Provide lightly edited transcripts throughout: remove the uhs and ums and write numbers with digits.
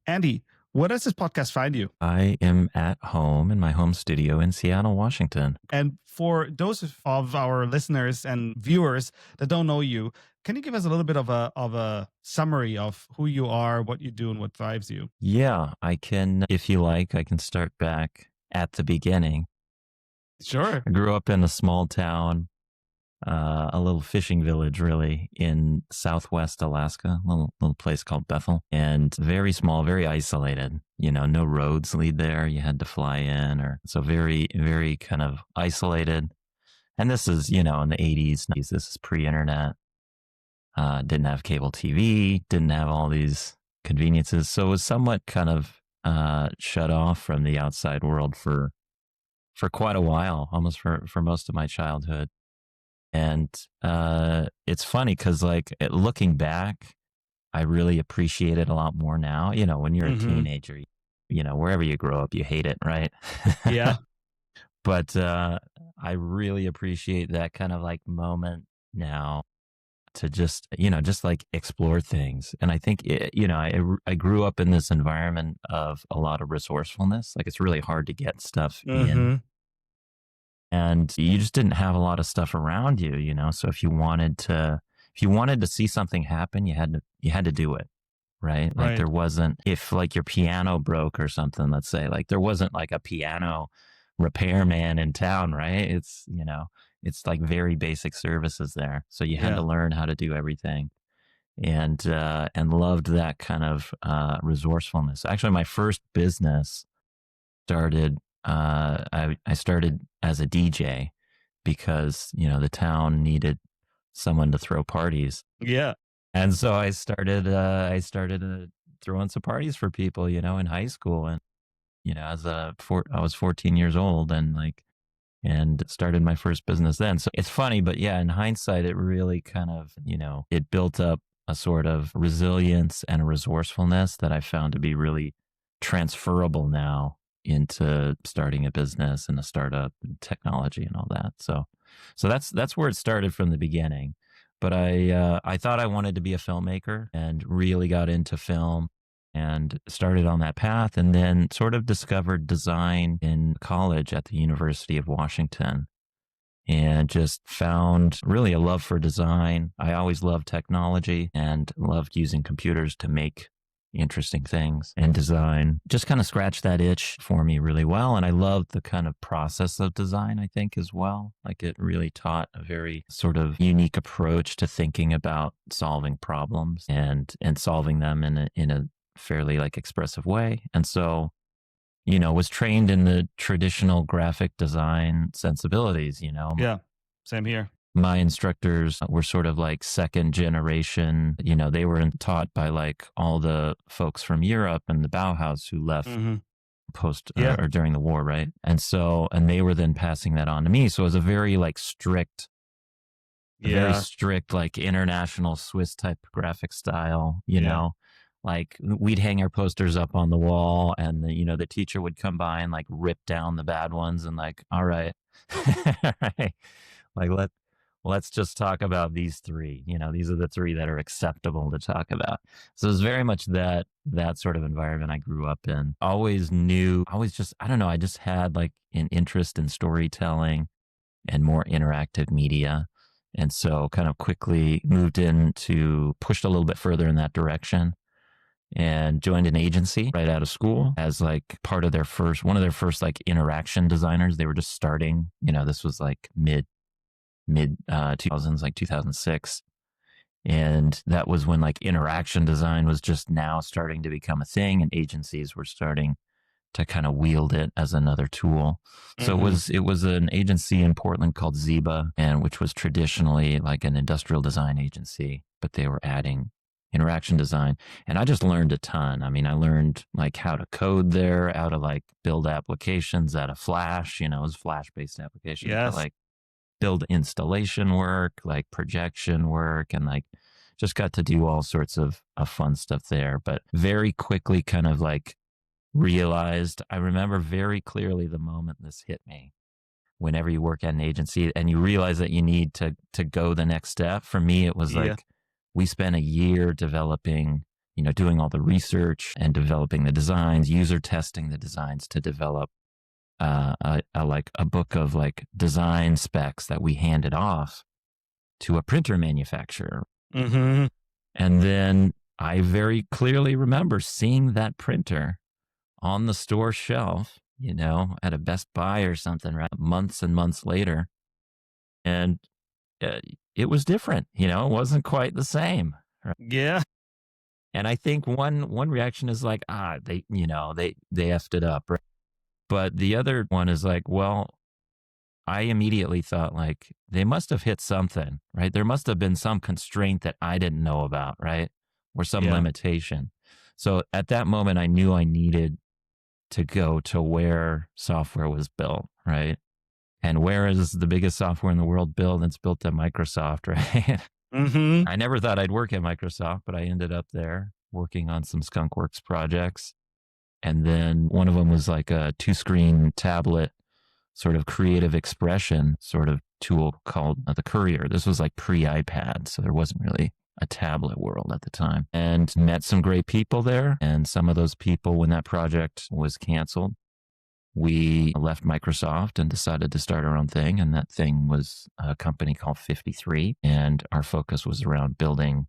Andy, where does this podcast find you? I am at home in my home studio in Seattle, Washington. And for those of our listeners and viewers that don't know you, can you give us a little bit of a summary of who you are, what you do, and what drives you? Yeah, I can, if you like, I can start back at the beginning. Sure. I grew up in a small town, a little fishing village, really, in Southwest Alaska, a little place called Bethel, and very small, very isolated. You know, no roads lead there. You had to fly in, or so very, very kind of isolated. And this is, in the 80s, 90s. This is pre-internet. Didn't have cable TV, didn't have all these conveniences. So it was somewhat kind of shut off from the outside world for quite a while, almost for most of my childhood. And it's funny because, like, looking back, I really appreciate it a lot more now. You know, when you're a teenager, wherever you grow up, you hate it, right? Yeah. But I really appreciate that kind of like moment now to just like explore things. And I think, I grew up in this environment of a lot of resourcefulness. Like, it's really hard to get stuff in. And you just didn't have a lot of stuff around you, So if you wanted to see something happen, you had to do it, right? Like, there wasn't, if like your piano broke or something, let's say, like there wasn't like a piano repairman in town, right? It's like very basic services there. So you had to learn how to do everything, and loved that kind of resourcefulness. Actually, my first business started. I started as a DJ because the town needed someone to throw parties. Yeah. And so I started throwing some parties for people, in high school, and I was 14 years old, and started my first business then. So it's funny, but yeah, in hindsight, it really kind of, it built up a sort of resilience and a resourcefulness that I found to be really transferable now into starting a business and a startup and technology and all that. So that's where it started from the beginning. But I thought I wanted to be a filmmaker and really got into film and started on that path, and then sort of discovered design in college at the University of Washington, and just found really a love for design. I always loved technology and loved using computers to make interesting things, and design just kind of scratched that itch for me really well. And I loved the kind of process of design, I think, as well. Like, it really taught a very sort of unique approach to thinking about solving problems and solving them in a fairly like expressive way. And so, was trained in the traditional graphic design sensibilities, Yeah, same here. My instructors were sort of like second generation, they were taught by like all the folks from Europe and the Bauhaus who left post or during the war, right? And they were then passing that on to me. So it was a very like strict, like international Swiss type graphic style, you know. Like, we'd hang our posters up on the wall, and the teacher would come by and like rip down the bad ones and like, all right, right, like let's just talk about these three. These are the three that are acceptable to talk about. So it was very much that sort of environment I grew up in. I just had like an interest in storytelling and more interactive media. And so kind of quickly pushed a little bit further in that direction, and joined an agency right out of school as like part of one of their first like interaction designers. They were just starting, this was like mid 2000s, like 2006. And that was when like interaction design was just now starting to become a thing, and agencies were starting to kind of wield it as another tool. So it was an agency in Portland called Zeba, and which was traditionally like an industrial design agency, but they were adding interaction design. And I just learned a ton. I mean, I learned like how to code there, how to like build applications out of Flash, it was Flash-based applications, but like build installation work, like projection work, and like just got to do all sorts of fun stuff there. But very quickly kind of like realized, I remember very clearly the moment this hit me. Whenever you work at an agency and you realize that you need to go the next step, for me, it was like, we spent a year developing, doing all the research and developing the designs, user testing the designs to develop like a book of like design specs that we handed off to a printer manufacturer. Mm-hmm. And then I very clearly remember seeing that printer on the store shelf, at a Best Buy or something, right? Months and months later. And uh, it was different, it wasn't quite the same. Right? Yeah. And I think one reaction is like, they effed it up. Right? But the other one is like, well, I immediately thought like they must have hit something, right? There must have been some constraint that I didn't know about, right? Or some Yeah. limitation. So at that moment, I knew I needed to go to where software was built, right? And where is the biggest software in the world built? It's built at Microsoft, right? Mm-hmm. I never thought I'd work at Microsoft, but I ended up there working on some Skunkworks projects. And then one of them was like a 2-screen tablet sort of creative expression sort of tool called the Courier. This was like pre-iPad, so there wasn't really a tablet world at the time. And met some great people there. And some of those people, when that project was canceled, we left Microsoft and decided to start our own thing. And that thing was a company called 53. And our focus was around building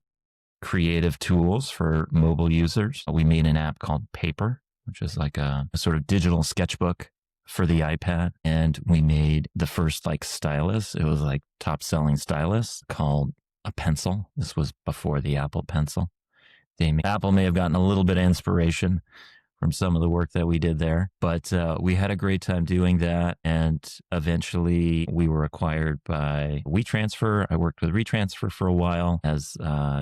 creative tools for mobile users. We made an app called Paper, which is like a sort of digital sketchbook for the iPad. And we made the first like stylus. It was like top selling stylus called a pencil. This was before the Apple Pencil. Apple may have gotten a little bit of inspiration from some of the work that we did there, but we had a great time doing that. And eventually we were acquired by WeTransfer. I worked with WeTransfer for a while as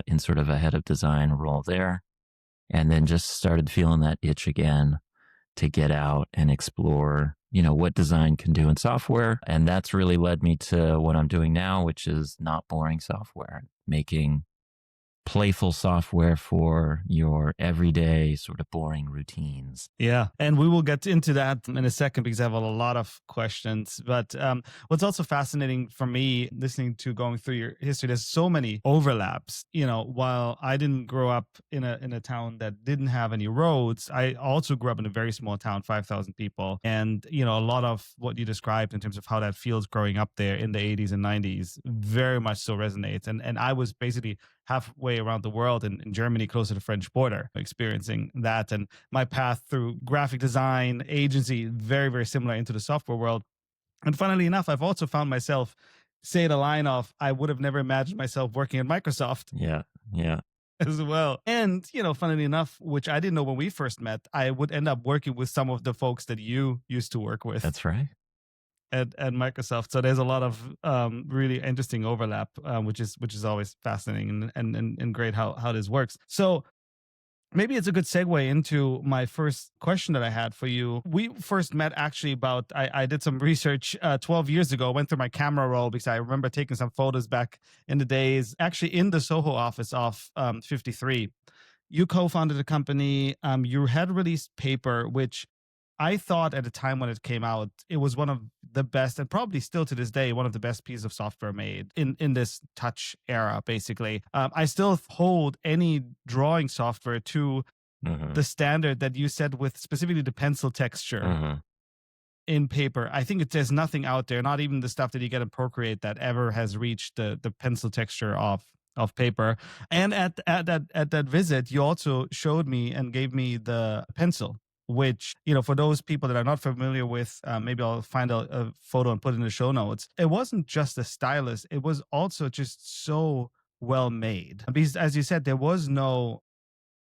in sort of a head of design role there. And then just started feeling that itch again to get out and explore, what design can do in software. And that's really led me to what I'm doing now, which is not boring software, making playful software for your everyday sort of boring routines. Yeah. And we will get into that in a second because I have a lot of questions. But what's also fascinating for me listening to going through your history, there's so many overlaps. While I didn't grow up in a town that didn't have any roads, I also grew up in a very small town, 5,000 people. And, a lot of what you described in terms of how that feels growing up there in the 80s and 90s very much so resonates. And I was basically halfway around the world in Germany, close to the French border, experiencing that. And my path through graphic design, agency, very, very similar into the software world. And funnily enough, I've also found myself say the line of, I would have never imagined myself working at Microsoft. Yeah. Yeah. As well. And, funnily enough, which I didn't know when we first met, I would end up working with some of the folks that you used to work with. That's right. At Microsoft. So there's a lot of really interesting overlap, which is always fascinating and great how this works. So maybe it's a good segue into my first question that I had for you. We first met actually I did some research 12 years ago, went through my camera roll because I remember taking some photos back in the days, actually in the Soho office of 53. You co-founded the company. You had released Paper, which I thought at the time when it came out, it was one of the best, and probably still to this day, one of the best pieces of software made in this touch era, basically. I still hold any drawing software to the standard that you said with specifically the pencil texture in Paper. I think there's nothing out there, not even the stuff that you get in Procreate, that ever has reached the pencil texture of Paper. And at that visit, you also showed me and gave me the pencil, which, for those people that are not familiar with, maybe I'll find a photo and put it in the show notes. It wasn't just a stylus. It was also just so well made. Because as you said, there was no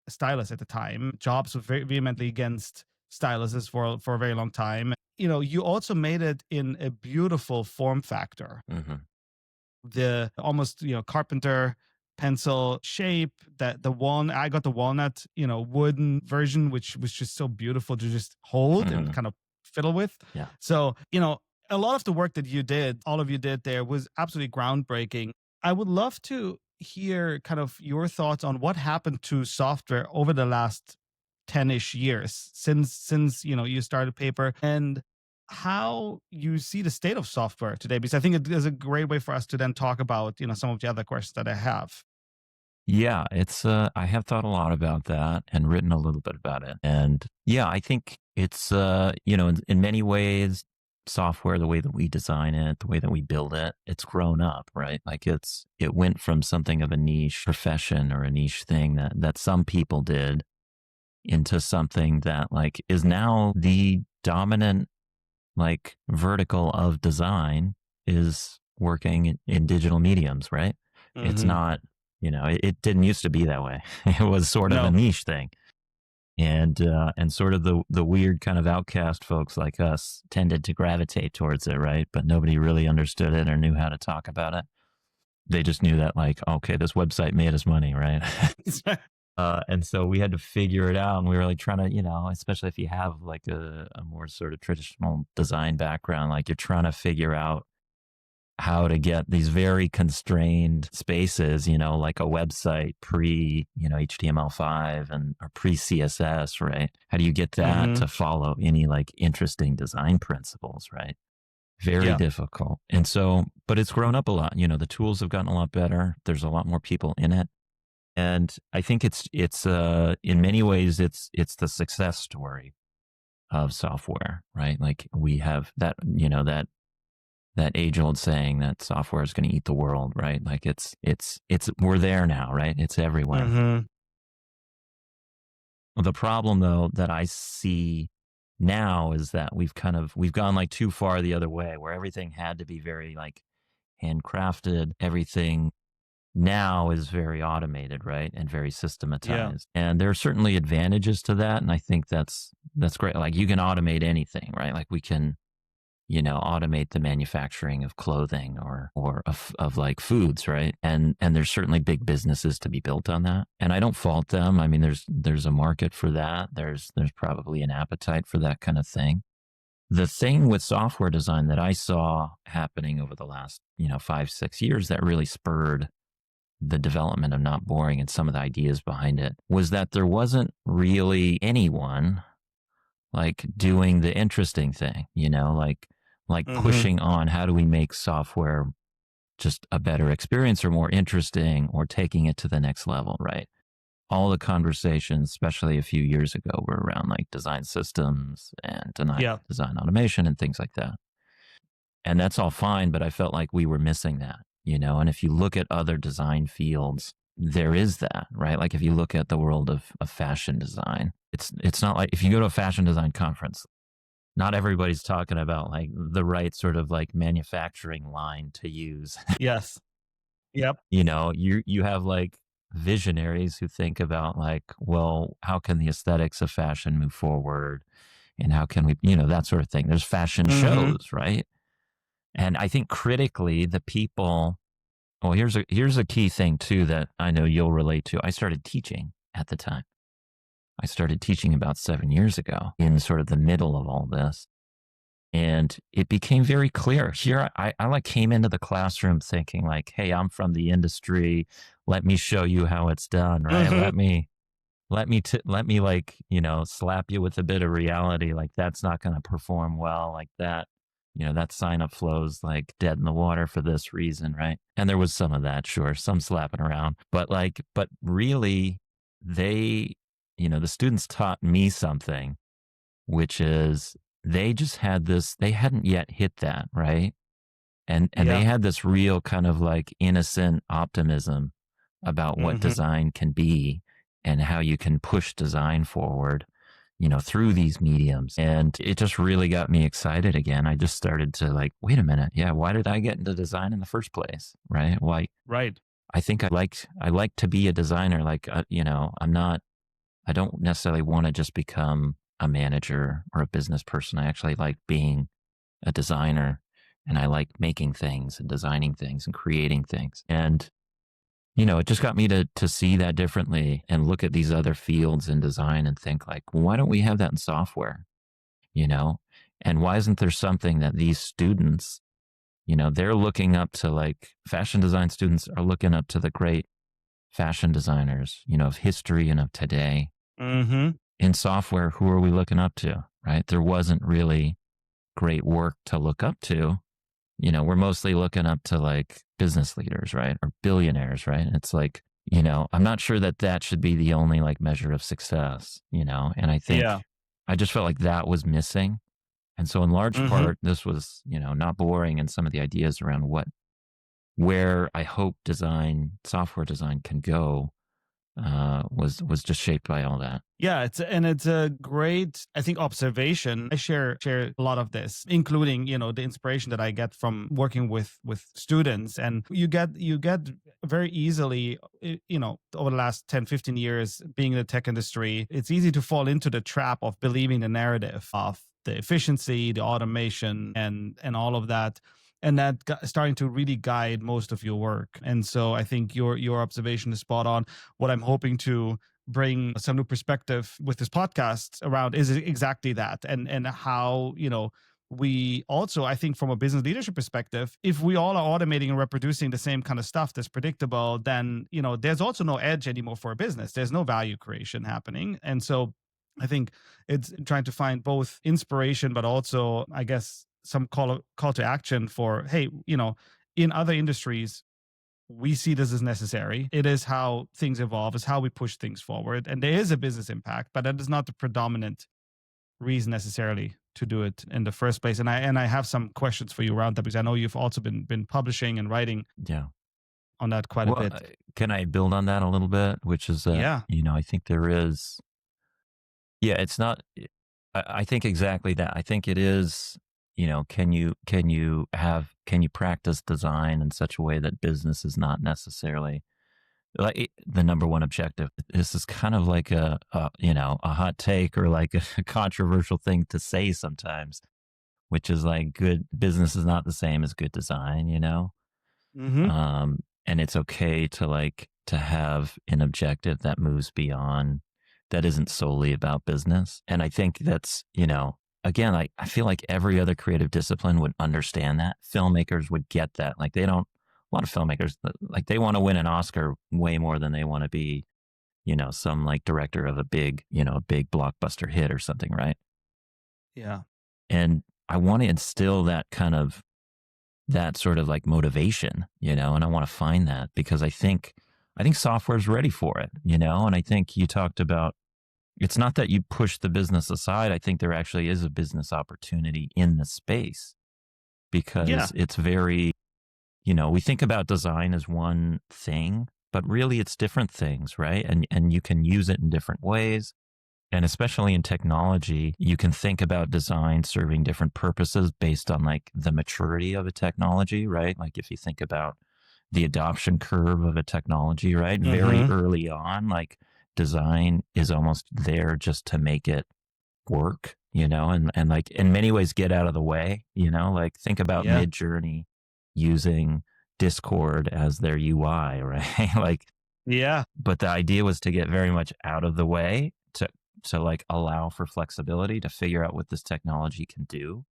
stylus at the time. Jobs were very vehemently against styluses for a very long time. You also made it in a beautiful form factor. The almost carpenter pencil shape, that the walnut, I got the walnut wooden version, which was just so beautiful to just hold and kind of fiddle with. Yeah. So a lot of the work that all of you did there, was absolutely groundbreaking. I would love to hear kind of your thoughts on what happened to software over the last 10-ish years since you started Paper, and how you see the state of software today, because I think it is a great way for us to then talk about some of the other questions that I have. Yeah, it's I have thought a lot about that and written a little bit about it. And yeah, I think it's in many ways software, the way that we design it, the way that we build it, it's grown up, right? Like it went from something of a niche profession or a niche thing that some people did into something that like is now the dominant like vertical of design is working in digital mediums, right? It's Hmm. not, it didn't used to be that way. It was sort of a No. niche thing. And sort of the weird kind of outcast folks like us tended to gravitate towards it, right? But nobody really understood it or knew how to talk about it. They just knew that like, okay, this website made us money, right? And so we had to figure it out, and we were like trying to, especially if you have like a more sort of traditional design background, like you're trying to figure out how to get these very constrained spaces, like a website pre, HTML5 and or pre CSS, right? How do you get that Hmm. to follow any like interesting design principles, right? Very Yeah. difficult. And so, but it's grown up a lot. The tools have gotten a lot better. There's a lot more people in it. And I think it's in many ways it's the success story of software, right? Like we have that, that age old saying that software is going to eat the world, right? Like it's we're there now, right? It's everywhere. Hmm. The problem though that I see now is that we've gone like too far the other way where everything had to be very like handcrafted, everything now is very automated, right? And very Yeah. systematized. And there are certainly advantages to that. And I think that's great. Like you can automate anything, right? Like we can, automate the manufacturing of clothing or of like foods, right? And there's certainly big businesses to be built on that. And I don't fault them. I mean, there's a market for that. There's probably an appetite for that kind of thing. The thing with software design that I saw happening over the last, 5, 6 years that really spurred the development of Not Boring and some of the ideas behind it was that there wasn't really anyone like doing the interesting thing, like Hmm. pushing on how do we make software just a better experience or more interesting or taking it to the next level, right? All the conversations, especially a few years ago, were around like design systems and Yeah. design automation and things like that. And that's all fine, but I felt like we were missing that, And if you look at other design fields, there is that, right? Like if you look at the world of fashion design, it's not like if you go to a fashion design conference, not everybody's talking about like the right sort of like manufacturing line to use. Yes. Yep. You have like visionaries who think about like, well, how can the aesthetics of fashion move forward? And how can we, that sort of thing. There's fashion Hmm. shows, right? And I think critically, the people. Well, here's a key thing too that I know you'll relate to. I started teaching at the time. I started teaching about 7 years ago in sort of the middle of all this. And it became very clear. Here I like came into the classroom thinking like, hey, I'm from the industry. Let me show you how it's done, right? Hmm. Let me like, slap you with a bit of reality. Like that's not going to perform well like that. That sign up flows like dead in the water for this reason, right? And there was some of that, sure, some slapping around. But really they, the students taught me something, which is they just had this, they hadn't yet hit that, right? And they Yeah. had this real kind of like innocent optimism about what Hmm. design can be and how you can push design forward, through these mediums. And it just really got me excited again. I just started to like, wait a minute, yeah, why did I get into design in the first place, right? Why? Right. I think I like to be a designer. Like, I don't necessarily want to just become a manager or a business person. I actually like being a designer, and I like making things and designing things and creating things. And, it just got me to see that differently and look at these other fields in design and think like, well, why don't we have that in software? You know? And why isn't there something that these students, they're looking up to like fashion design students are looking up to the great fashion designers, of history and of today. Hmm. In software, who are we looking up to? Right? There wasn't really great work to look up to. We're mostly looking up to like business leaders, right? Or billionaires, right? It's like I'm not sure that that should be the only like measure of success, and I think Yeah. I just felt like that was missing. And so in large Hmm. part, this was, not boring, and some of the ideas around where I hope software design can go, was just shaped by all that. Yeah, it's a great, I think, observation. I share a lot of this, including, the inspiration that I get from working with students. And you get very easily, over the last 10, 15 years being in the tech industry, it's easy to fall into the trap of believing the narrative of the efficiency, the automation, and all of that. And that starting to really guide most of your work. And so I think your observation is spot on. What I'm hoping to bring some new perspective with this podcast around is exactly that. And how, we also, I think, from a business leadership perspective, if we all are automating and reproducing the same kind of stuff that's predictable, then, there's also no edge anymore for a business. There's no value creation happening. And so I think it's trying to find both inspiration, but also, I guess, some call to action for, hey, in other industries, we see this as necessary. It is how things evolve, is how we push things forward. And there is a business impact, but that is not the predominant reason necessarily to do it in the first place. And I have some questions for you around that, because I know you've also been publishing and writing Yeah. on that quite a Well, bit. can I build on that a little bit? Which is that, Yeah. I think there is, yeah, it's not, I think exactly that. I think it is, can you practice design in such a way that business is not necessarily like the number one objective? This is kind of like a hot take or like a controversial thing to say sometimes, which is like good business is not the same as good design. Mm-hmm. And it's okay to to have an objective that moves beyond, that isn't solely about business. And I think that's, again, I feel like every other creative discipline would understand that. Filmmakers would get that. Like they don't, a lot of filmmakers, like they want to win an Oscar way more than they want to be, some like director of a big blockbuster hit or something, right? Yeah. And I want to instill that sort of like motivation, and I want to find that because I think software is ready for it, and I think you talked about, it's not that you push the business aside. I think there actually is a business opportunity in the space Yeah. because it's very, we think about design as one thing, but really it's different things, right? And you can use it in different ways. And especially in technology, you can think about design serving different purposes based on like the maturity of a technology, right? Like if you think about the adoption curve of a technology, right? Very Mm-hmm. early on, like design is almost there just to make it work, and like in many ways get out of the way, like think about Yeah. Mid Journey using Discord as their UI, right? Like, Yeah. but the idea was to get very much out of the way to like allow for flexibility to figure out what this technology can do.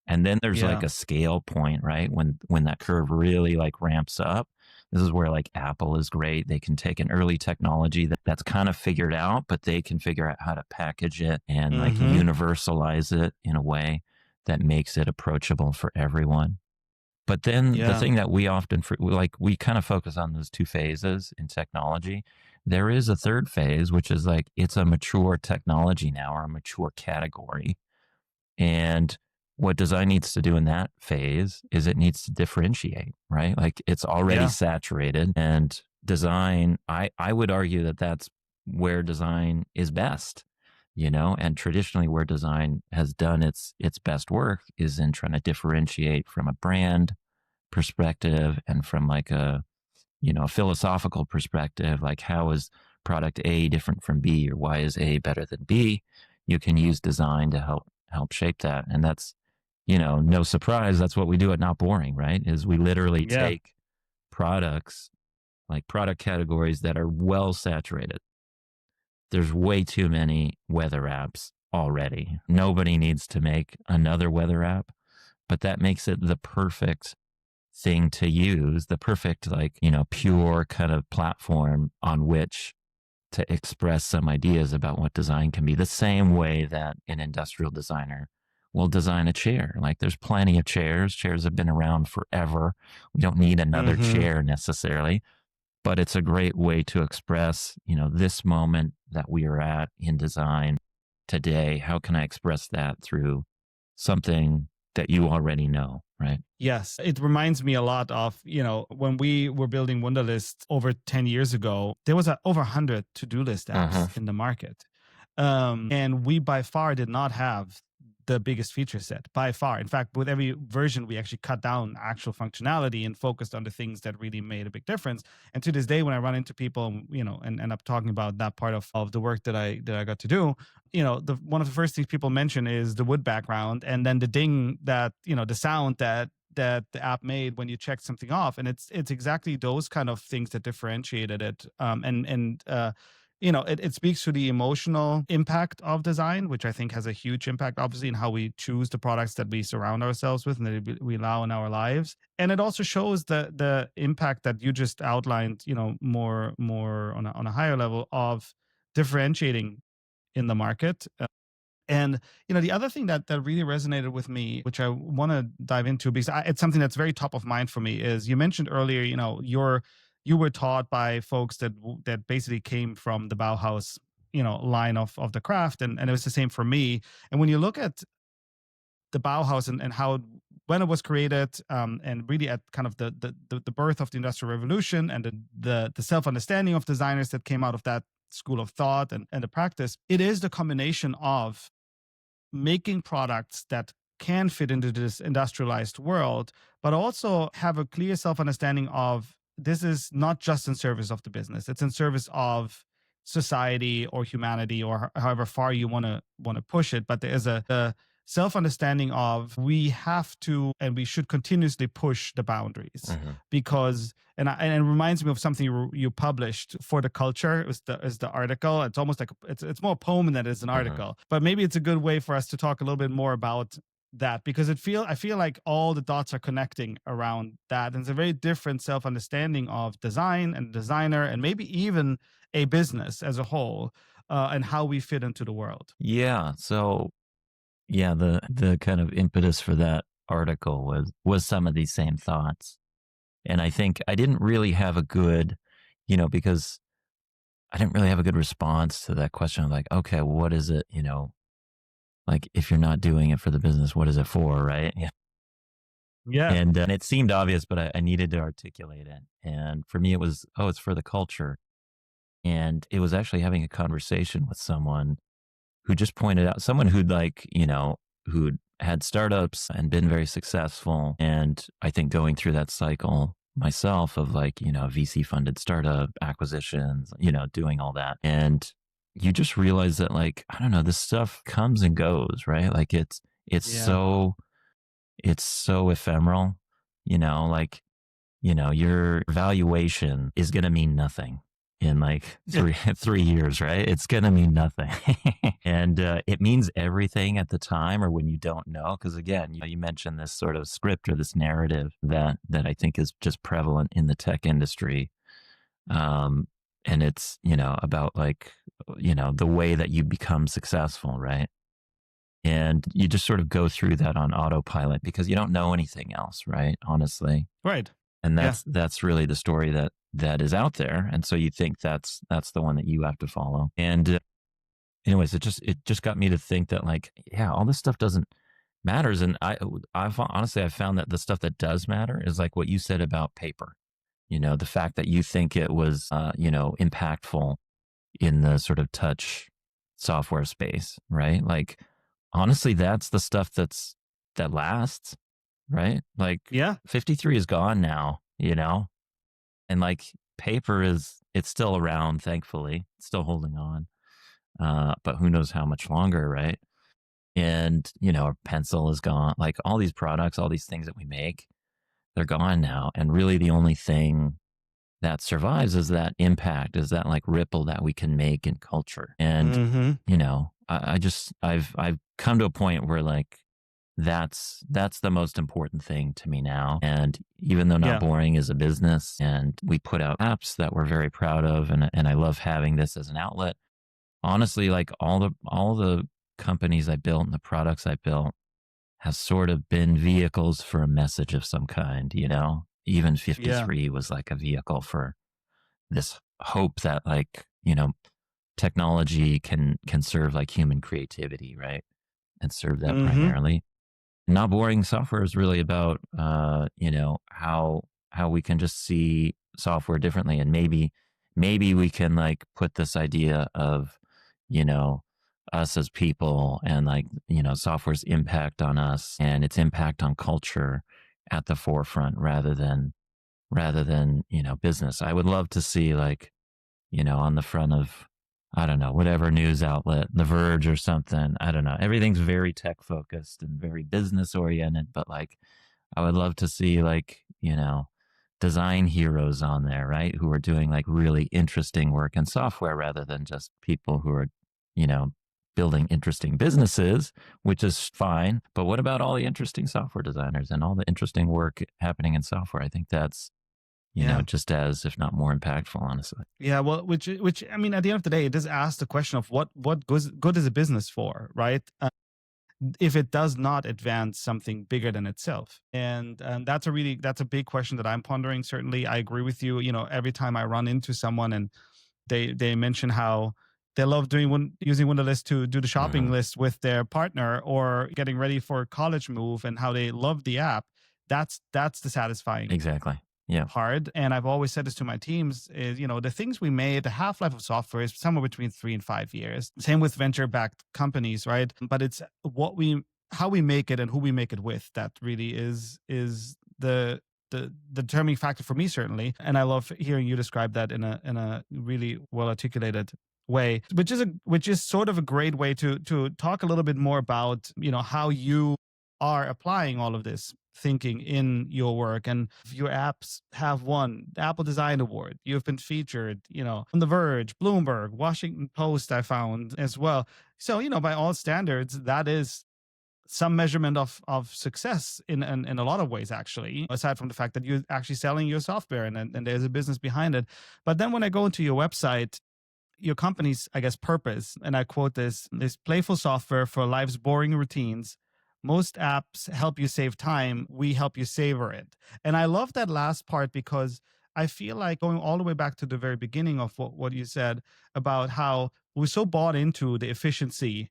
And then there's like Yeah. a scale point, right? When that curve really like ramps up. This is where like Apple is great. They can take an early technology that's kind of figured out, but they can figure out how to package it and like Mm-hmm. universalize it in a way that makes it approachable for everyone. But then the Yeah. thing that we often like, we kind of focus on those two phases in technology. There is a third phase, which is like it's a mature technology now, or a mature category. And what design needs to do in that phase is it needs to differentiate, right? Like it's already Yeah. saturated, and design, I would argue that that's where design is best, and traditionally where design has done its best work is in trying to differentiate from a brand perspective and from like a philosophical perspective, like how is product A different from B, or why is A better than B? You can use design to help shape that. And that's, no surprise, that's what we do at Not Boring, right? Is we literally Yeah. take products, like product categories that are well saturated. There's way too many weather apps already. Nobody needs to make another weather app, but that makes it the perfect thing to use, the perfect, like, pure kind of platform on which to express some ideas about what design can be, the same way that an industrial designer will design a chair. Like there's plenty of chairs. Chairs have been around forever. We don't need another Mm-hmm. chair necessarily. but it's a great way to express, this moment that we are at in design today. How can I express that through something that you already know, right? Yes, it reminds me a lot of, when we were building Wunderlist over 10 years ago, there was over 100 to-do list Uh-huh. apps in the market. And we by far did not have the biggest feature set by far. In fact, with every version, we actually cut down actual functionality and focused on the things that really made a big difference. And to this day, when I run into people, and end up talking about that part of the work that I got to do, the one of the first things people mention is the wood background, and then the ding that, the sound that the app made when you checked something off. And it's exactly those kind of things that differentiated it. It speaks to the emotional impact of design, which I think has a huge impact, obviously, in how we choose the products that we surround ourselves with and that we allow in our lives. And it also shows the impact that you just outlined, more on a higher level of differentiating in the market. And the other thing that really resonated with me, which I want to dive into because it's something that's very top of mind for me, is you mentioned earlier, you were taught by folks that basically came from the Bauhaus, line of the craft, and it was the same for me. And when you look at the Bauhaus and how when it was created, and really at kind of the birth of the Industrial Revolution and the self understanding of designers that came out of that school of thought and the practice, it is the combination of making products that can fit into this industrialized world, but also have a clear self understanding of this is not just in service of the business; it's in service of society or humanity or however far you want to push it. But there is a self understanding of we have to and we should continuously push the boundaries Uh-huh. because and it reminds me of something you published for the culture. It was the article. It's almost like it's more a poem than it is an Uh-huh. article. But maybe it's a good way for us to talk a little bit more about that because I feel like all the dots are connecting around that. And it's a very different self understanding of design and designer and maybe even a business as a whole, and how we fit into the world. Yeah. So yeah, the kind of impetus for that article was some of these same thoughts. And I think I didn't really have a good, because I didn't really have a good response to that question of like, okay, well, what is it, like if you're not doing it for the business, what is it for, right? Yeah. Yeah. And it seemed obvious, but I needed to articulate it. And for me, it was, oh, it's for the culture. And it was actually having a conversation with someone who just pointed out someone who'd like, who'd had startups and been very successful. And I think going through that cycle myself of like, VC funded startup acquisitions, doing all that. And you just realize that like, I don't know, this stuff comes and goes, right? Like it's Yeah. so, it's so ephemeral, like your valuation is going to mean nothing in like Yeah. 3 years, right? It's going to mean nothing. And it means everything at the time or when you don't know. Because again, you mentioned this sort of script or this narrative that I think is just prevalent in the tech industry. Um, and it's, about like, the way that you become successful, right? And you just sort of go through that on autopilot because you don't know anything else, right? Honestly, Right. and Yeah. that's really the story that is out there, and so you think that's the one that you have to follow. And anyways, it just got me to think that like, yeah, all this stuff doesn't matters. And honestly I found that the stuff that does matter is like what you said about paper. The fact that you think it was impactful in the sort of touch software space, right? Like honestly, that's the stuff that lasts, right? Like Yeah. 53 is gone now, and like paper it's still around, thankfully. It's still holding on. But who knows how much longer, right? And, a pencil is gone. Like all these products, all these things that we make, they're gone now. And really the only thing that survives is that impact, is that like ripple that we can make in culture. And, Hmm. I've come to a point where like that's the most important thing to me now. And even though Not Yeah. Boring is a business and we put out apps that we're very proud of, and I love having this as an outlet. Honestly, like all the companies I built and the products I built have sort of been vehicles for a message of some kind, Even Yeah. 53 was like a vehicle for this hope that like, technology can serve like human creativity, right? And serve that Hmm. primarily. Not boring software is really about how we can just see software differently, and maybe we can like put this idea of you know us as people and like software's impact on us and its impact on culture at the forefront rather than business. I would love to see like on the front of, I don't know, whatever news outlet, The Verge or something. I don't know. Everything's very tech focused and very business oriented, but like I would love to see like, design heroes on there, right? Who are doing like really interesting work in software rather than just people who are, you know, building interesting businesses, which is fine. But what about all the interesting software designers and all the interesting work happening in software? I think that's, Yeah. just as, if not more impactful, honestly. Yeah, well, which I mean, at the end of the day, it does ask the question of what good is a business for, right? If it does not advance something bigger than itself, and that's a big question that I'm pondering. Certainly, I agree with you. You know, every time I run into someone and they mention how they love using Wunderlist to do the shopping Hmm. list with their partner or getting ready for a college move, and how they love the app. That's the satisfying Exactly. Yeah. hard. And I've always said this to my teams is, the things we made, the half life of software is somewhere between 3 and 5 years. Same with venture backed companies, right? But it's how we make it and who we make it with that really is the determining factor for me, certainly. And I love hearing you describe that in a really well articulated way, which is sort of a great way to talk a little bit more about, how you are applying all of this thinking in your work. And your apps have won the Apple Design Award. You've been featured, on The Verge, Bloomberg, Washington Post, I found as well. So, by all standards, that is some measurement of success in a lot of ways, actually, aside from the fact that you're actually selling your software and there's a business behind it. But then when I go into your website, your company's, I guess, purpose, and I quote this playful software for life's boring routines. Most apps help you save time. We help you savor it. And I love that last part because I feel like going all the way back to the very beginning of what you said about how we're so bought into the efficiency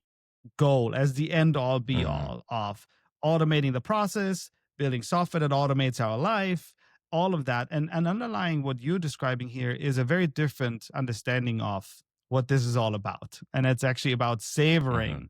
goal as the end all be Hmm. all of automating the process, building software that automates our life, all of that. And underlying what you're describing here is a very different understanding of what this is all about. And it's actually about Hmm. savoring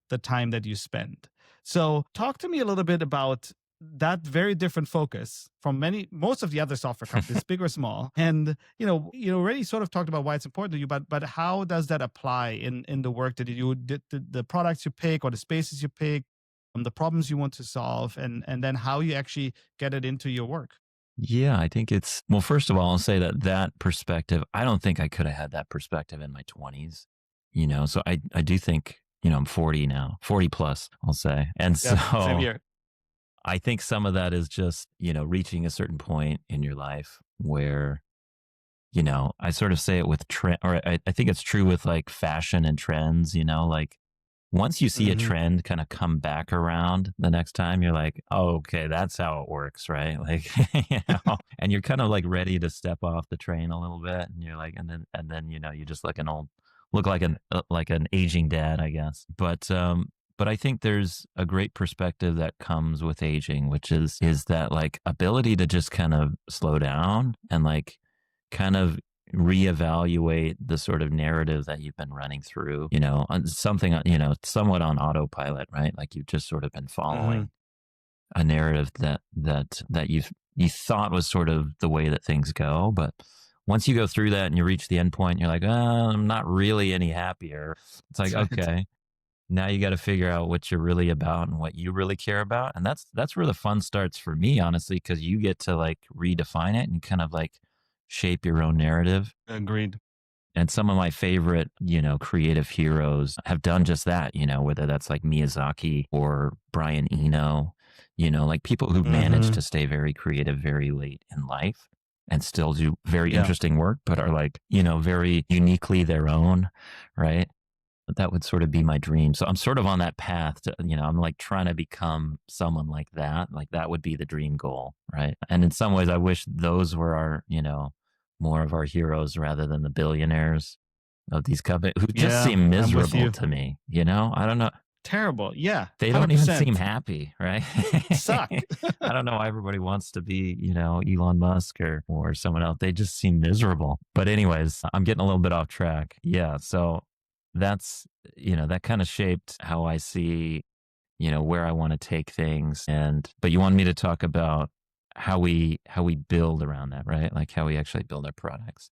the time that you spend. So, talk to me a little bit about that very different focus from most of the other software companies, big or small. And you already sort of talked about why it's important to you, but how does that apply in the work that you do, the products you pick or the spaces you pick, the problems you want to solve, and then how you actually get it into your work. Yeah, I think well, first of all, I'll say that that perspective, I don't think I could have had that perspective in my 20s, So I do think, I'm 40 now, 40 plus, I'll say. And Yeah, same so here. I think some of that is just, reaching a certain point in your life where, I sort of say it with trend, or I think it's true with like fashion and trends, like once you see a Hmm. trend kind of come back around the next time, you're like, oh, okay, that's how it works, right? Like, and you're kind of like ready to step off the train a little bit, and you're like, and then you just look like an aging dad, I guess. But I think there's a great perspective that comes with aging, which is that like ability to just kind of slow down and like kind of reevaluate the sort of narrative that you've been running through, on something, somewhat on autopilot, right? Like you've just sort of been Hmm. following a narrative that you thought was sort of the way that things go. But once you go through that and you reach the end point, you're like, I'm not really any happier. It's like, That's right. okay, now you got to figure out what you're really about and what you really care about. And that's where the fun starts for me, honestly, because you get to like redefine it and kind of like shape your own narrative. Agreed. And some of my favorite, creative heroes have done just that, whether that's like Miyazaki or Brian Eno, like people who've managed Hmm. to stay very creative very late in life and still do very Yeah. interesting work, but are like, very uniquely their own, right? That would sort of be my dream. So I'm sort of on that path to, I'm like trying to become someone like that. Like that would be the dream goal, right? And in some ways, I wish those were our, more of our heroes rather than the billionaires of these companies who just Yeah, seem I'm with miserable you. to me. You know, I don't know. Terrible. Yeah, They don't even seem 100%. happy, right? Suck. I don't know why everybody wants to be, Elon Musk or someone else. They just seem miserable. But anyways, I'm getting a little bit off track. Yeah, so that's, that kind of shaped how I see, where I want to take things. And but you want me to talk about how we build around that, right? Like how we actually build our products.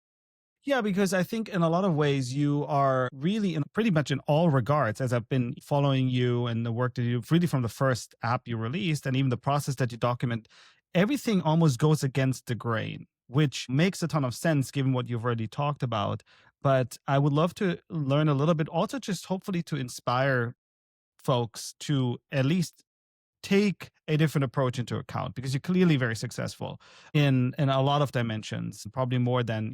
Yeah, because I think in a lot of ways you are really in pretty much in all regards, as I've been following you and the work that you really from the first app you released and even the process that you document, everything almost goes against the grain, which makes a ton of sense given what you've already talked about. But I would love to learn a little bit, also just hopefully to inspire folks to at least take a different approach into account because you're clearly very successful in a lot of dimensions, probably more than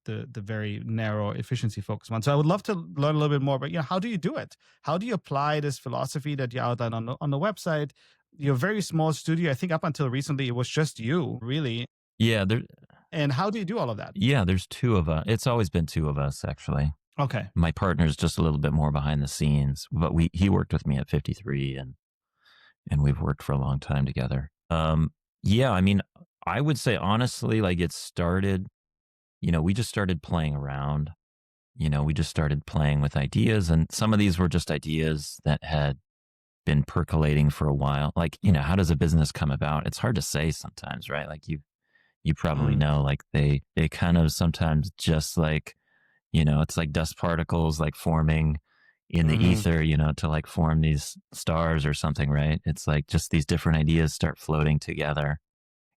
the very narrow efficiency focused one. So I would love to learn a little bit more about how do you do it? How do you apply this philosophy that you outlined on the website? You're a very small studio. I think up until recently it was just you, really. Yeah, And how do you do all of that? there's two of us. It's always been two of us actually. Okay. My partner's just a little bit more behind the scenes, but he worked with me at 53 and we've worked for a long time together. Yeah, I mean, I would say honestly, like it started, we just started playing around. We just started playing with ideas, and some of these were just ideas that had been percolating for a while. Like, how does a business come about? It's hard to say sometimes, right? Like you probably Mm, know, like they kind of sometimes just like, it's like dust particles like forming in the hmm. ether, to like form these stars or something, right? It's like just these different ideas start floating together.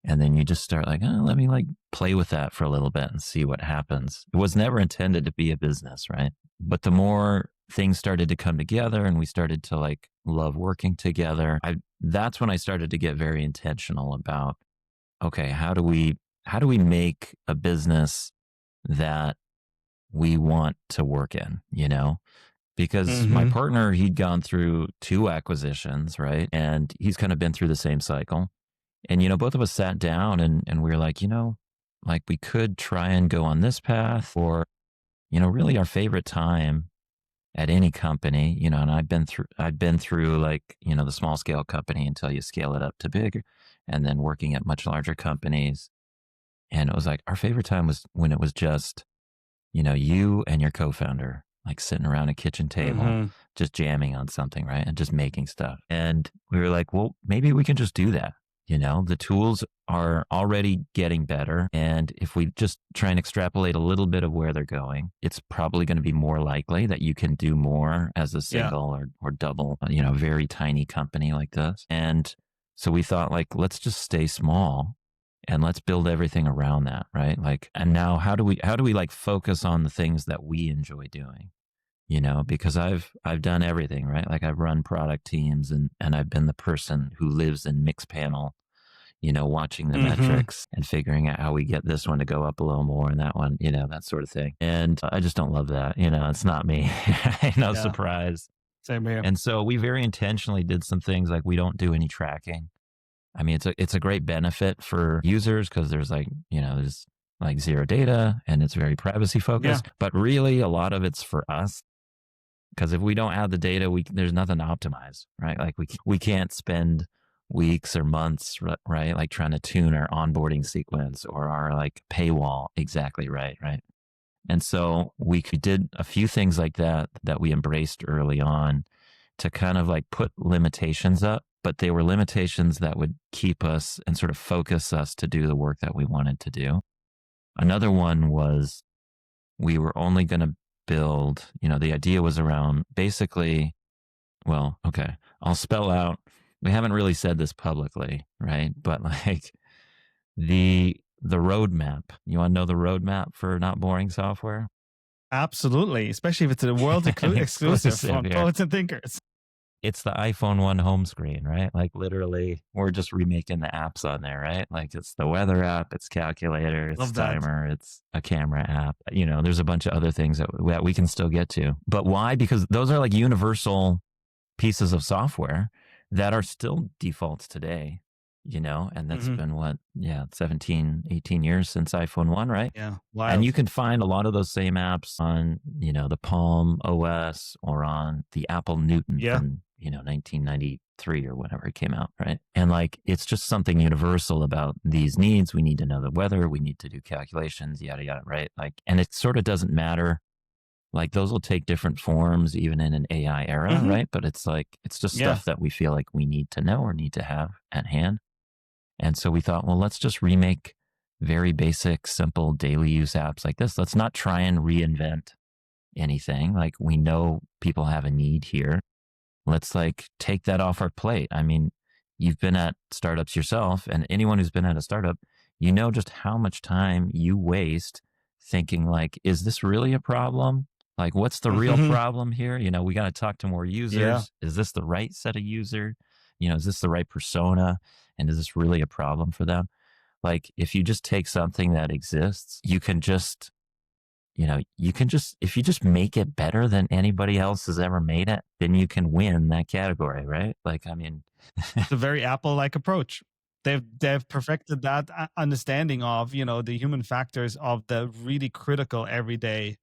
And then you just start like, oh, let me like play with that for a little bit and see what happens. It was never intended to be a business, right? But the more things started to come together and we started to like love working together, that's when I started to get very intentional about, okay, how do we make a business that we want to work in, because my Hmm. partner, he'd gone through two acquisitions, right? And he's kind of been through the same cycle. And, both of us sat down and we were like, like we could try and go on this path or, really our favorite time at any company, and I've been through like, the small scale company until you scale it up to big and then working at much larger companies. And it was like our favorite time was when it was just, you and your co-founder, like sitting around a kitchen table, Hmm. just jamming on something, right? And just making stuff. And we were like, well, maybe we can just do that. The tools are already getting better. And if we just try and extrapolate a little bit of where they're going, it's probably going to be more likely that you can do more as a Yeah. single or double, very tiny company like this. And so we thought like, let's just stay small and let's build everything around that, right? Like, and now how do we like focus on the things that we enjoy doing? Because I've done everything, right? Like I've run product teams and I've been the person who lives in mixpanel, watching the Hmm. metrics and figuring out how we get this one to go up a little more and that one, that sort of thing. And I just don't love that, it's not me. No Yeah. surprise. Same here. And so we very intentionally did some things like we don't do any tracking. I mean, it's a great benefit for users because there's like zero data and it's very privacy Yeah. focused. But really, a lot of it's for us because if we don't have the data, there's nothing to optimize, right? Like we can't spend weeks or months, right? Like trying to tune our onboarding sequence or our like paywall exactly right, right? And so we did a few things like that we embraced early on to kind of like put limitations up, but they were limitations that would keep us and sort of focus us to do the work that we wanted to do. Another one was we were only going to build, the idea was around basically, well, okay, I'll spell out. We haven't really said this publicly, right? But like the roadmap. You want to know the roadmap for not boring software? Absolutely, especially if it's a world exclusive Exclusive from here. Poets and Thinkers. It's the iPhone 1 home screen, right? Like literally, we're just remaking the apps on there, right? Like it's the weather app, it's calculator, it's Love that. timer, it's a camera app. There's a bunch of other things that we can still get to. But why? Because those are like universal pieces of software that are still defaults today. and that's Hmm. been what, yeah, 17, 18 years since iPhone 1, right? Yeah. And Wild. you can find a lot of those same apps on, the Palm OS or on the Apple Newton Yeah. from, 1993 or whenever it came out, right? And like, it's just something universal about these needs. We need to know the weather, we need to do calculations, yada, yada, right? Like, and it sort of doesn't matter. Like, those will take different forms even in an AI era, Hmm. right? But it's like, it's just Yeah. stuff that we feel like we need to know or need to have at hand. And so we thought, well, let's just remake very basic, simple daily use apps like this. Let's not try and reinvent anything. Like, we know people have a need here. Let's like take that off our plate. I mean, you've been at startups yourself, and anyone who's been at a startup, you know just how much time you waste thinking like, is this really a problem? Like, what's the real Hmm. problem here? We got to talk to more Yeah. users. Is this the right set of user? Is this the right persona? And is this really a problem for them? Like, if you just take something that exists, if you just make it better than anybody else has ever made it, then you can win that category, right? Like, I mean, It's a very Apple-like approach. They've perfected that understanding of, the human factors of the really critical everyday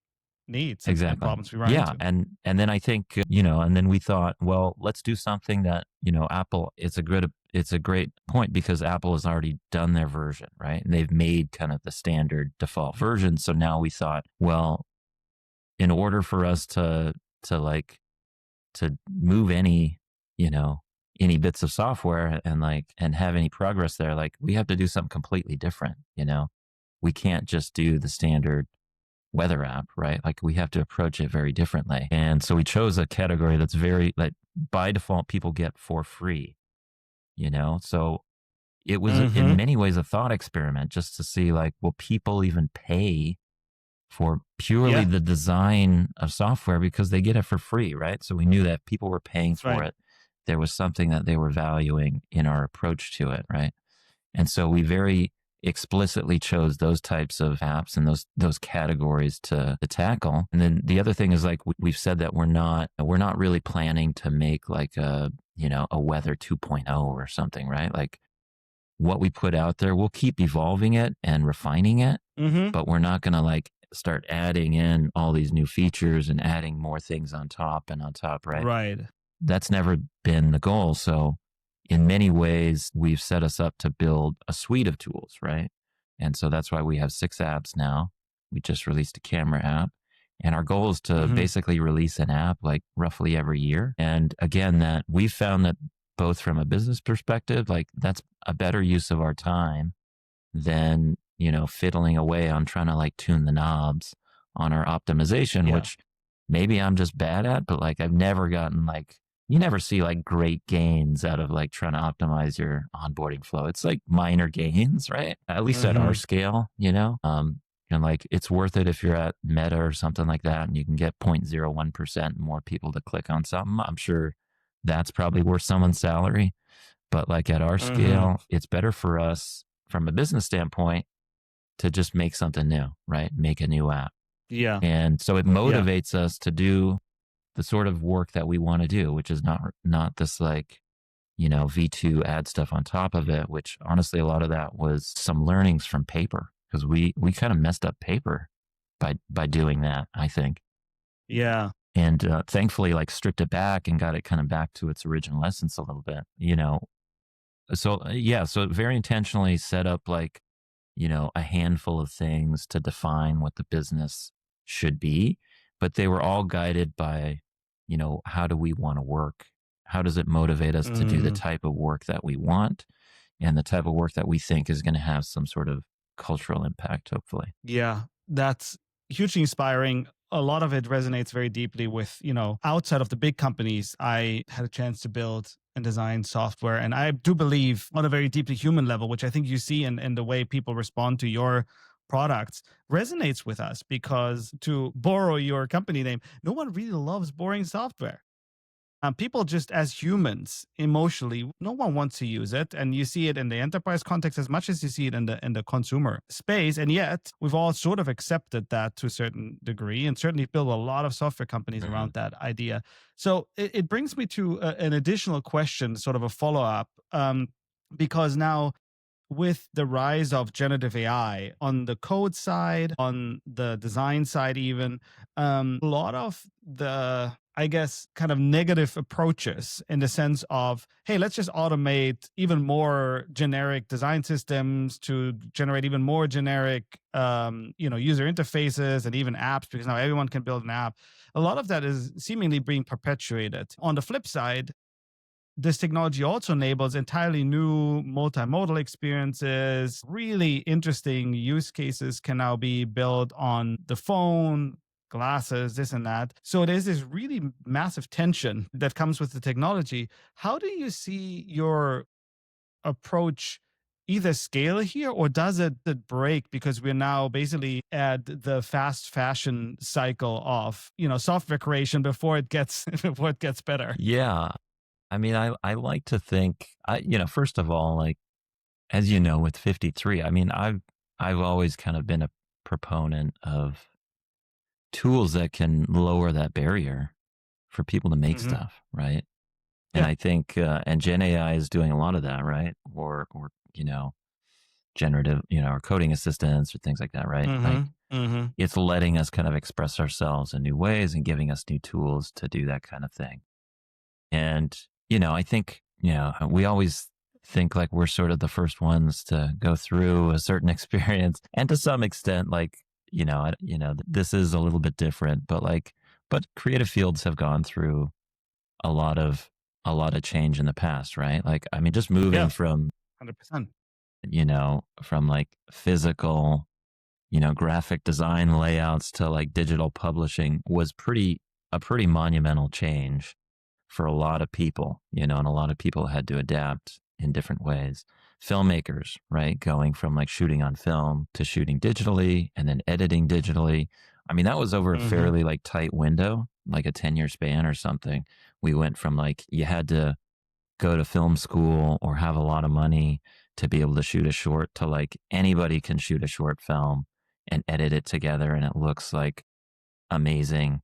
needs and exactly. problems we run Yeah. into. And then I think, and then we thought, well, let's do something that, Apple, it's a great point because Apple has already done their version, right? And they've made kind of the standard default version. So now we thought, well, in order for us to like to move you know, any bits of software and have any progress there, like we have to do something completely different. We can't just do the standard weather app, right? Like we have to approach it very differently. And so we chose a category that's very like by default people get for free. So it was in Mhm. many ways a thought experiment just to see like, will people even pay for purely Yeah, the design of software because they get it for free, right? So we knew that people were paying that's for right. it. There was something that they were valuing in our approach to it, right? And so we very explicitly chose those types of apps and those categories to tackle. And then the other thing is like we've said that we're not really planning to make like a weather 2.0 or something, right? Like what we put out there, we'll keep evolving it and refining it, Mhm. but we're not going to like start adding in all these new features and adding more things on top and on top, right? Right. That's never been the goal. So, in many ways, we've set us up to build a suite of tools, right? And so that's why we have 6 apps now. We just released a camera app. And our goal is to Mhm. basically release an app like roughly every year. And again, that we've found that both from a business perspective, like that's a better use of our time than, fiddling away on trying to like tune the knobs on our optimization, Yeah. which maybe I'm just bad at, but like I've never gotten like, you never see like great gains out of like trying to optimize your onboarding flow. It's like minor gains, right? At least at our Mhm. scale. And like it's worth it if you're at Meta or something like that and you can get 0.01% more people to click on something. I'm sure that's probably worth someone's salary. But like at our Mhm. scale, it's better for us from a business standpoint to just make something new, right? Make a new app. Yeah. And so it Yeah. motivates us to do the sort of work that we want to do, which is not this like, V2 add stuff on top of it, which honestly a lot of that was some learnings from paper because we kind of messed up paper by doing that, I think. Yeah. And thankfully like stripped it back and got it kind of back to its original essence a little bit. So yeah, so very intentionally set up like, a handful of things to define what the business should be, but they were all guided by, how do we want to work? How does it motivate us to do the Mhm. type of work that we want and the type of work that we think is going to have some sort of cultural impact, hopefully. Yeah, that's hugely inspiring. A lot of it resonates very deeply with, outside of the big companies, I had a chance to build and design software. And I do believe on a very deeply human level, which I think you see in the way people respond to your products, resonates with us because to borrow your company name, no one really loves boring software. People just as humans emotionally, no one wants to use it, and you see it in the enterprise context as much as you see it in the consumer space. And yet, we've all sort of accepted that to a certain degree, and certainly built a lot of software companies Mhm. around that idea. So it brings me to an additional question, sort of a follow up. because now with the rise of generative AI on the code side, on the design side, even a lot of the, I guess, kind of negative approaches in the sense of, hey, let's just automate even more generic design systems to generate even more generic, user interfaces and even apps, because now everyone can build an app. A lot of that is seemingly being perpetuated. On the flip side, this technology also enables entirely new multimodal experiences. Really interesting use cases can now be built on the phone, glasses, this and that. So there's this really massive tension that comes with the technology. How do you see your approach either scale here, or does it break because we're now basically at the fast fashion cycle of, software creation before it gets before it gets better? Yeah. I mean, I like to think, first of all, like, as you know, with 53, I mean, I've always kind of been a proponent of tools that can lower that barrier for people to make Hmm. stuff, right? And Yeah. I think, and Gen AI is doing a lot of that, right? Or generative, or coding assistants or things like that, right? Like, Mhm. Mhm. it's letting us kind of express ourselves in new ways and giving us new tools to do that kind of thing. And, I think, we always think like we're sort of the first ones to go through a certain experience. And to some extent, like, this is a little bit different, but but creative fields have gone through a lot of, change in the past, right? Like, I mean, just Yeah, moving 100%. from like physical, graphic design layouts to like digital publishing was a pretty monumental change for a lot of people, and a lot of people had to adapt in different ways. Filmmakers, right? Going from like shooting on film to shooting digitally and then editing digitally. I mean, that was over a Mhm. fairly like tight window, like a 10-year span or something. We went from like you had to go to film school or have a lot of money to be able to shoot a short to like anybody can shoot a short film and edit it together and it looks like amazing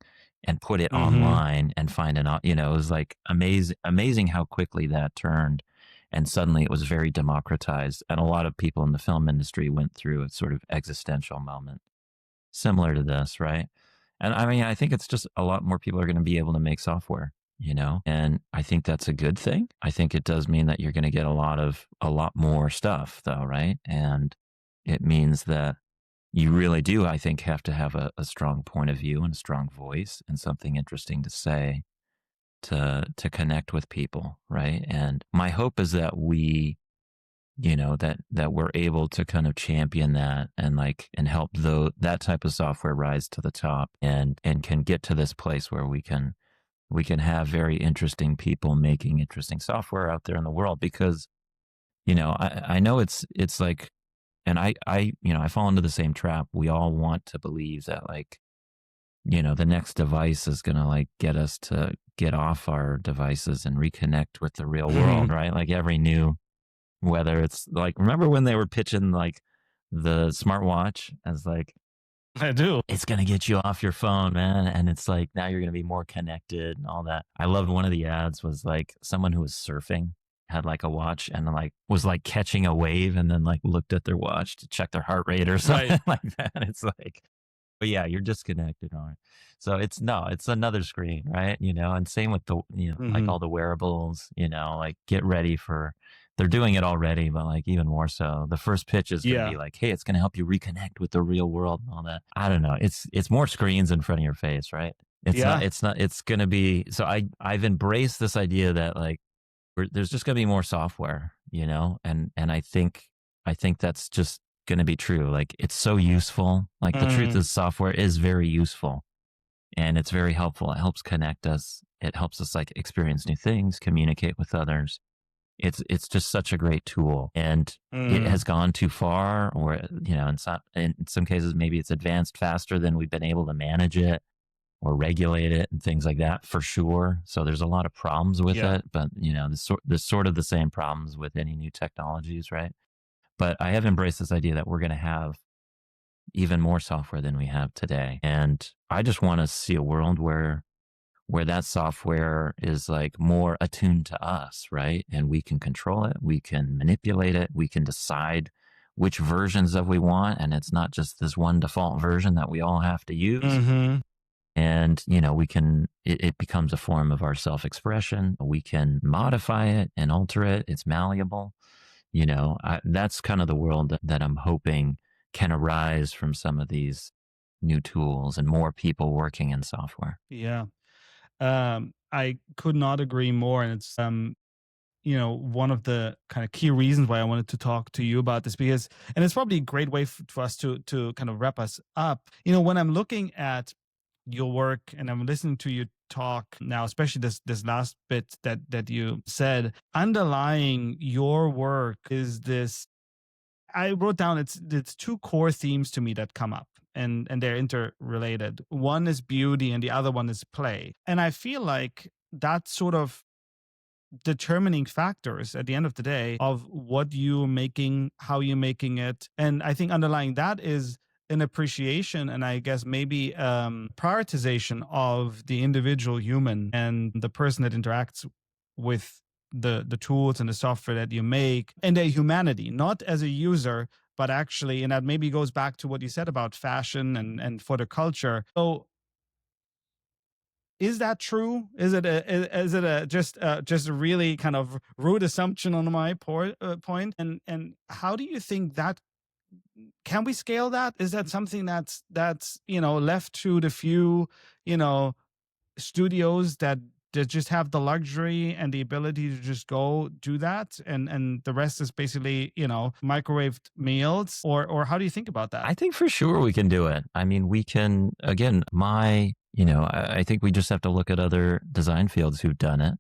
and put it Mhm. online and find it was like amazing how quickly that turned. And suddenly it was very democratized. And a lot of people in the film industry went through a sort of existential moment similar to this, right? And I mean, I think it's just a lot more people are going to be able to make software, and I think that's a good thing. I think it does mean that you're going to get a lot more stuff though, right? And it means that you really do, I think, have to have a strong point of view and a strong voice and something interesting to say to connect with people, right? And my hope is that that we're able to kind of champion that and and help that type of software rise to the top and can get to this place where we can have very interesting people making interesting software out there in the world because I know it's like and I fall into the same trap. We all want to believe that the next device is going to like get us to get off our devices and reconnect with the real world, Mhm. right? Like every new, whether it's like, remember when they were pitching like the smartwatch as like, I do. it's going to get you off your phone, man. And it's like, now you're going to be more connected and all that. I loved one of the ads was like someone who was surfing had like a watch and like was like catching a wave and then like looked at their watch to check their heart rate or Right. something like that. It's like, but yeah, you're disconnected on it. So it's no, it's another screen, right? And same with the, like Mhm. all the wearables, like get ready for, they're doing it already, but like even more so. The first pitch is going to be Yeah. like, hey, it's going to help you reconnect with the real world and all that. I don't know. It's more screens in front of your face, right? Yeah. It's going to be, so I've embraced this idea that like, there's just going to be more software, and I think that's just going to be true. Like it's so useful. Like the truth Mm. is, software is very useful and it's very helpful. It helps connect us. It helps us like experience new things, communicate with others. It's just such a great tool, and it has Mm. gone too far, or in some cases maybe it's advanced faster than we've been able to manage it or regulate it and things like that for sure. So there's a lot of problems with Yeah. it, but there's sort of the same problems with any new technologies, right? But I have embraced this idea that we're going to have even more software than we have today. And I just want to see a world where where that software is like more attuned to us, right? And we can control it, we can manipulate it, we can decide which versions of we want. And it's not just this one default version that we all have to use. Mm-hmm. And, it becomes a form of our self expression. We can modify it and alter it. It's malleable. That's kind of the world that I'm hoping can arise from some of these new tools and more people working in software. Yeah. I could not agree more. And it's one of the kind of key reasons why I wanted to talk to you about this, because and it's probably a great way for us to kind of wrap us up. When I'm looking at your work and I'm listening to you talk now, especially this last bit that you said, underlying your work is this. I wrote down it's two core themes to me that come up, and they're interrelated. One is beauty and the other one is play. And I feel like that's sort of determining factors at the end of the day of what you're making, how you're making it. And I think underlying that is an appreciation and I guess maybe prioritization of the individual human and the person that interacts with the tools and the software that you make and their humanity, not as a user, but actually, and that maybe goes back to what you said about fashion and for the culture. So is that true? Is it a just a really kind of rude assumption on my point? And how do you think that can we scale that? Is that something that's left to the few you know studios that just have the luxury and the ability to just go do that, and the rest is basically microwaved meals, or how do you think about that? I think for sure we can do it. I mean, we can, again, I think we just have to look at other design fields who've done it,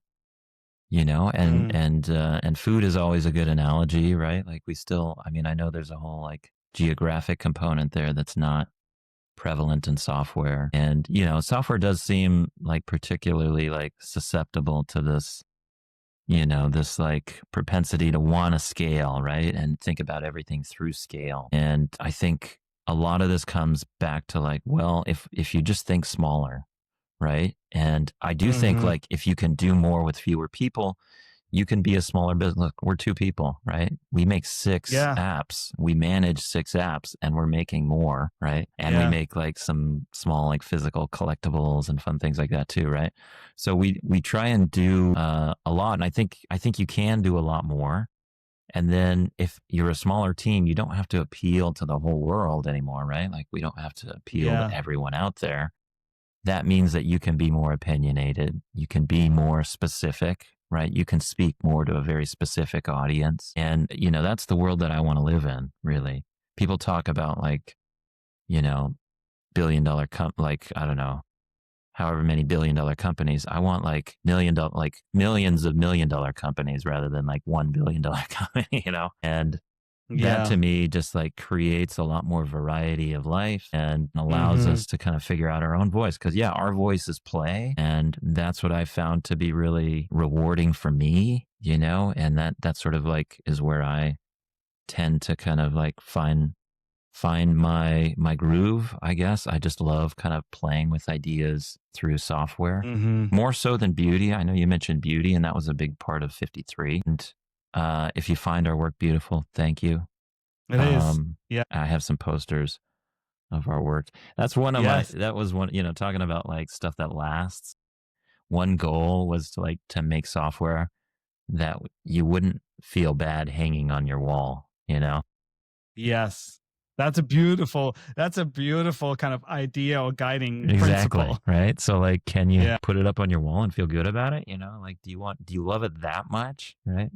Mm, and food is always a good analogy, right? Like I mean, I know there's a whole like geographic component there that's not prevalent in software. And, software does seem like particularly like susceptible to this like propensity to want to scale, right? And think about everything through scale. And I think a lot of this comes back to like, well, if you just think smaller, right? And I do think mm-hmm. like if you can do more with fewer people, you can be a smaller business. Look, we're two people, right? We make six Yeah, apps. We manage six apps and we're making more, right? And we yeah. make like some small like physical collectibles and fun things like that too, right? So we try and do a lot, and I think you can do a lot more. And then if you're a smaller team, you don't have to appeal to the whole world anymore, right? Like we don't have to appeal to Yeah. everyone out there. That means that you can be more opinionated, you can be more specific, right? You can speak more to a very specific audience. And, that's the world that I want to live in, really. People talk about like, you know, billion-dollar like, I don't know, however many billion-dollar companies. I want like like millions of million-dollar companies rather than like $1 billion company. And that Yeah. to me just like creates a lot more variety of life and allows Mhm. us to kind of figure out our own voice. Cause yeah, our voice is play. And that's what I found to be really rewarding for me, and that sort of like is where I tend to kind of like find my groove, I guess. I just love kind of playing with ideas through software Mhm. more so than beauty. I know you mentioned beauty and that was a big part of 53. And if you find our work beautiful, thank you. It is. um, Yeah. I have some posters of our work. That's one of Yes. that was one, talking about like stuff that lasts. One goal was to like to make software that you wouldn't feel bad hanging on your wall. Yes. That's a beautiful kind of idea or guiding Exactly. principle. Right. So like, can you Yeah. put it up on your wall and feel good about it? Like, do you love it that much? Right.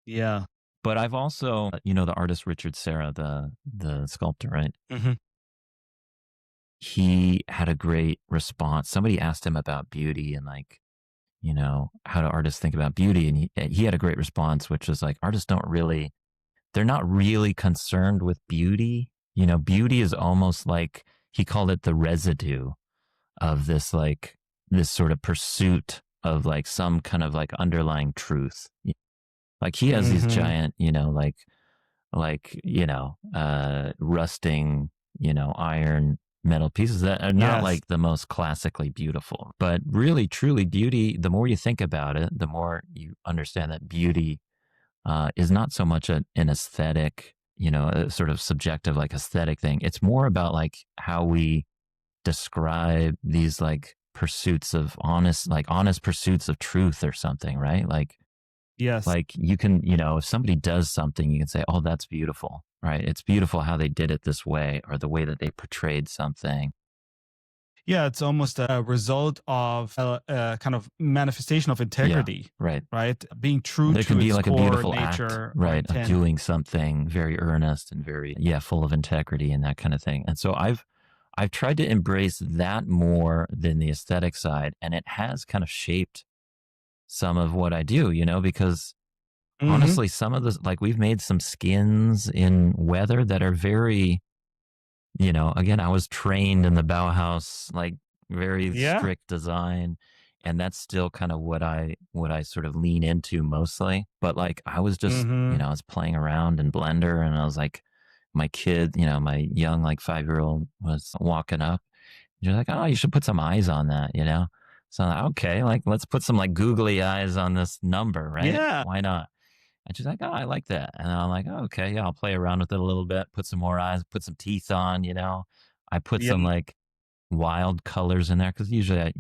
Yeah. But I've also, the artist Richard Serra, the sculptor, right? Mhm. He had a great response. Somebody asked him about beauty and like, how do artists think about beauty? And he had a great response, which was like, artists they're not really concerned with beauty. Beauty is almost like, he called it the residue of this sort of pursuit of like some kind of like underlying truth. Like he has these Mhm. giant, rusting, iron metal pieces that are not Yes. like the most classically beautiful. But really, truly, beauty, the more you think about it, the more you understand that beauty is not so much an aesthetic, a sort of subjective, like aesthetic thing. It's more about like how we describe these like pursuits of honest pursuits of truth or something, right? Yes. Like you can, if somebody does something, you can say, "Oh, that's beautiful," right? It's beautiful how they did it this way or the way that they portrayed something. Yeah, it's almost a result of a kind of manifestation of Yeah, integrity, right. right? Being true There to can be its like a core beautiful act, nature or right, of intent. doing something very earnest and very, yeah, full of integrity and that kind of thing. And so I've tried to embrace that more than the aesthetic side, and it has kind of shaped some of what I do, because Hmm. honestly, some of the like we've made some skins in weather that are very, again, I was trained in the Bauhaus, like very Yeah. strict design. And that's still kind of what I sort of lean into mostly. But like I was just, Hmm. I was playing around in Blender and I was like, my kid, my young like 5-year-old was walking up. You're like, oh, you should put some eyes on that. So I'm like, okay, like let's put some like googly eyes on this number, right? Yeah. Why not? And she's like, oh, I like that. And I'm like, oh, okay, yeah, I'll play around with it a little bit, put some more eyes, put some teeth on. I put Yeah. some like wild colors in there because usually I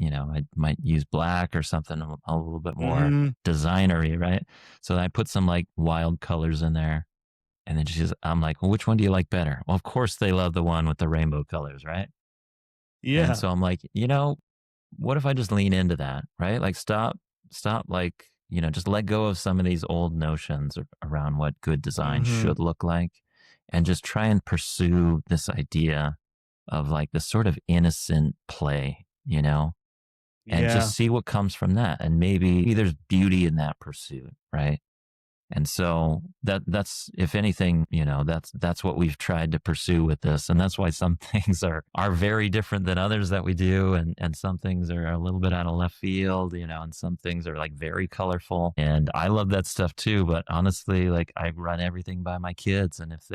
might use black or something a little bit more Hmm. designery, right? So I put some like wild colors in there. And then I'm like, well, which one do you like better? Well, of course they love the one with the rainbow colors, right? And Yeah. so I'm like, what if I just lean into that, right? Like stop, like, just let go of some of these old notions around what good design Hmm. should look like and just try and pursue this idea of like this sort of innocent play, and just Yeah. see what comes from that. And maybe there's beauty in that pursuit, right? And so that's if anything, that's what we've tried to pursue with this. And that's why some things are very different than others that we do. And some things are a little bit out of left field, and some things are like very colorful. And I love that stuff too. But honestly, like I run everything by my kids. And if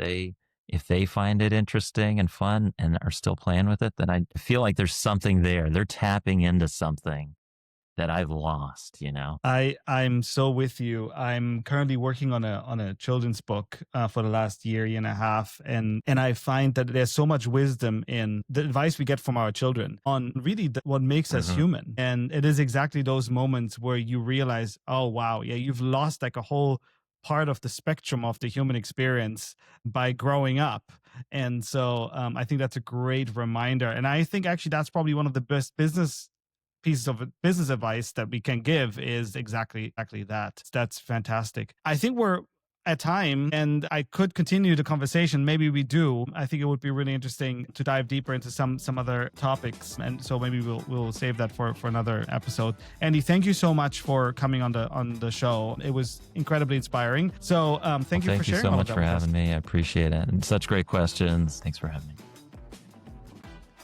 they find it interesting and fun and are still playing with it, then I feel like there's something there. They're tapping into something that I've lost. I'm so with you. I'm currently working on a children's book for the last year and a half, and I find that there's so much wisdom in the advice we get from our children on really what makes us Hmm. human. And it is exactly those moments where you realize, oh wow, yeah, you've lost like a whole part of the spectrum of the human experience by growing up. And so I think that's a great reminder. And I think actually that's probably one of the best pieces of business advice that we can give is exactly that. That's fantastic. I think we're at time and I could continue the conversation. Maybe we do. I think it would be really interesting to dive deeper into some other topics. And so maybe we'll save that for another episode. Andy, thank you so much for coming on the show. It was incredibly inspiring. So Well, thank you for thank you sharing so all of much that for with us. having me. I appreciate it. And such great questions. Thanks for having me.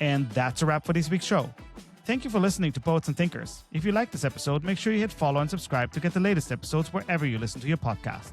And that's a wrap for this week's show. Thank you for listening to Poets and Thinkers. If you like this episode, make sure you hit follow and subscribe to get the latest episodes wherever you listen to your podcast.